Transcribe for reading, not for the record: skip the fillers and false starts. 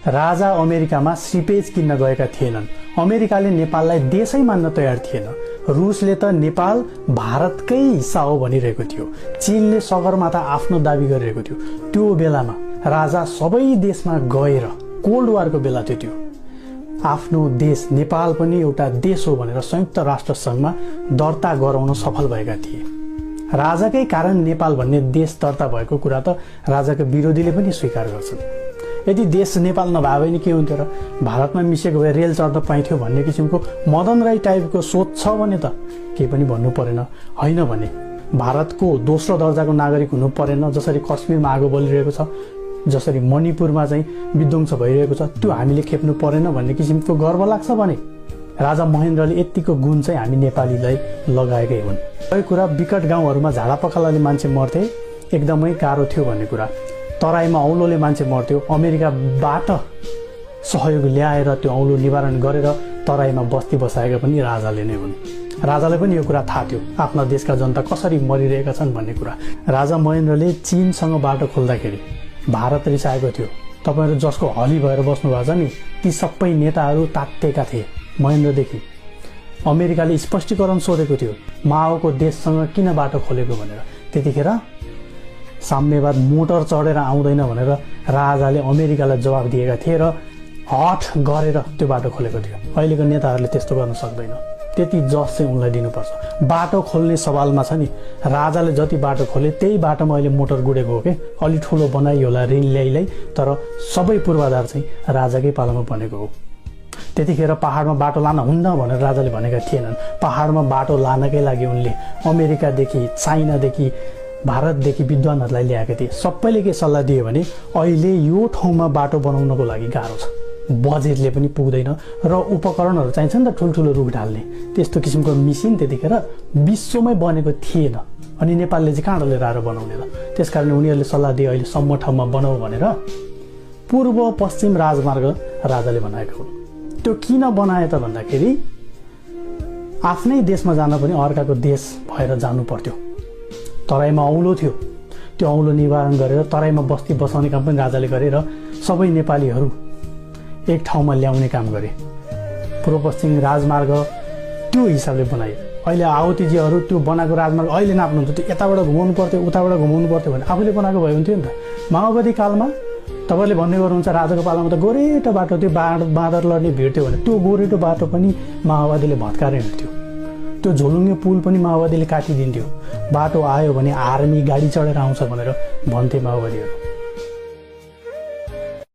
राजा अमेरिकामा सिपेज किन्न गएका थिएनन्। अमेरिकाले नेपाललाई देशै मान्न तयार थिएन। रुसले त नेपाल भारतकै हिस्सा हो भनिरहेको थियो। चीनले सगरमाथा आफ्नो दाबी गरिरहेको थियो। त्यो बेलामा राजा सबै देशमा गएर कोल्ड वारको बेला थियो, त्यो आफ्नो देश नेपाल पनि एउटा देश हो भनेर संयुक्त राष्ट्र संघमा दर्ता गराउन सफल भएका थिए। राजाकै कारण नेपाल भन्ने देश दर्ता भएको कुरा त राजाका विरोधीले पनि स्वीकार गर्छन्। यदि देश नेपाल नभए भने के हुन्थ्यो र? भारतमा मिसेको भए रेल चढ्न पाइन्थ्यो भन्ने किसिमको मदन राई टाइपको सोच छ भने त केही पनि भन्नु परेन। होइन भने भारतको दोस्रो दर्जाको नागरिक हुनु परेन। जसरी कश्मीरमा आगो बलिरहेको छ, जसरी मणिपुरमा चाहिँ विध्वंस भइरहेको छ, त्यो हामीले खेप्नु परेन भन्ने किसिमको गर्व लाग्छ भने राजा महेन्द्रले यतिको गुण चाहिँ हामी नेपालीलाई लगाएकै हुन्। यो कुरा विकट गाउँहरूमा झाडा पखालाले मान्छे मर्थे, एकदमै गाह्रो थियो भन्ने कुरा। तराईमा औलोले मान्छे मर्थ्यो, अमेरिकाबाट सहयोग ल्याएर त्यो औलो निवारण गरेर तराईमा बस्ती बसाएका पनि राजाले नै हुन्। राजालाई पनि यो कुरा थाहा थियो आफ्ना देशका जनता कसरी मरिरहेका छन् भन्ने कुरा। राजा महेन्द्रले चीनसँग बाटो खोल्दाखेरि भारत रिसाएको थियो। तपाईहरु जसको हली भएर बस्नु भएको छ नि, ती सबै नेताहरू तात्तेका थिए महेन्द्रदेखि। अमेरिकाले स्पष्टीकरण सोधेको थियो माओको देशसँग किन बाटो खोलेको भनेर। त्यतिखेर साम्यवाद मोटर चढेर आउँदैन भनेर राजाले अमेरिकालाई जवाफ दिएका थिए र हट गरेर त्यो बाटो खोलेको थियो। अहिलेको नेताहरूले त्यस्तो गर्न सक्दैन। त्यति जस चाहिँ उनलाई दिनुपर्छ। बाटो खोल्ने सवालमा छ नि, राजाले जति बाटो खोले त्यही बाटोमा अहिले मोटर गुडेको हो के। अलि ठुलो बनाइ होला ऋण ल्याइलाई, तर सबै पूर्वाधार चाहिँ राजाकै पालामा बनेको हो। त्यतिखेर पहाडमा बाटो लान हुन्न भनेर राजाले भनेका थिएनन्। पहाडमा बाटो लानकै लागि उनले अमेरिकादेखि, चाइनादेखि, भारतदेखि विद्वानहरूलाई ल्याएका थिए। सबैले के सल्लाह दियो भने अहिले यो ठाउँमा बाटो बनाउनको लागि गाह्रो छ, बजेटले पनि पुग्दैन र उपकरणहरू चाहिन्छ नि त, ठुल्ठुलो रुख ढाल्ने त्यस्तो किसिमको मिसिन त्यतिखेर विश्वमै बनेको थिएन। अनि नेपालले चाहिँ कहाँबाट लिएर आएर बनाउने त? त्यसकारण उनीहरूले सल्लाह दिए अहिले सम्म ठाउँमा बनाऊ भनेर। पूर्व पश्चिम राजमार्ग राजाले बनाएको हो। त्यो किन बनाए त भन्दाखेरि आफ्नै देशमा जान पनि अर्काको देश भएर जानु पर्थ्यो। तराईमा औलो थियो, त्यो औलो निवारण गरेर तराईमा बस्ती बसाउने काम पनि राजाले गरे र सबै नेपालीहरू एक ठाउँमा ल्याउने काम गरे। पूर्व पश्चिम राजमार्ग त्यो हिसाबले बनाए। अहिले आवतीजीहरू त्यो बनाएको राजमार्ग अहिले नाप्नुहुन्छ, त्यो यताबाट घुमाउनु पर्थ्यो उताबाट घुमाउनु पर्थ्यो भने आफूले बनाएको भए हुन्थ्यो नि त। माओवादी कालमा तपाईँले भन्ने गर्नुहुन्छ राजाको पालामा त गोरेटो बाटो थियो, बाँदर लड्ने भिड थियो भने त्यो गोरेटो बाटो पनि माओवादीले भत्काएर हिँड्थ्यो। त्यो झोलुङ्गे पुल पनि माओवादीले काटिदिन्थ्यो। बाटो आयो भने आर्मी गाडी चढेर आउँछ भनेर भन्थे माओवादीहरू।